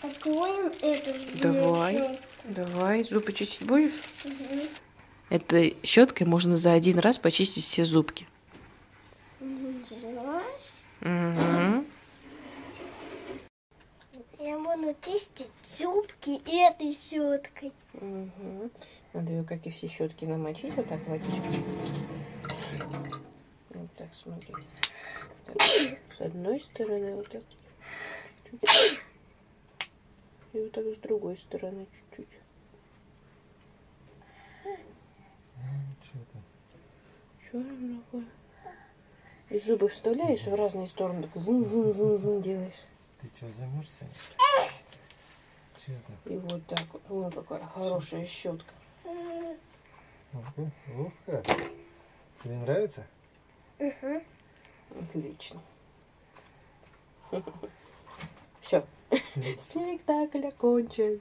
Откроем эту. Давай. Давай. Зубы чистить будешь? Угу. Этой щеткой можно за один раз почистить все зубки. Раз. Угу. Я буду чистить зубки этой щеткой. Угу. Надо ее, как и все щетки, намочить вот так водичкой. Вот так, смотри. Так, с одной стороны вот так чуть-чуть. И вот так с другой стороны чуть-чуть. Черного. И зубы вставляешь в разные стороны, так зын-зын-зын-зын делаешь. Ты что, замерзся? Что это? И вот так вот. Вон какая хорошая щетка. Ух как. Тебе нравится? Угу. Отлично. Все. Спектакль окончен.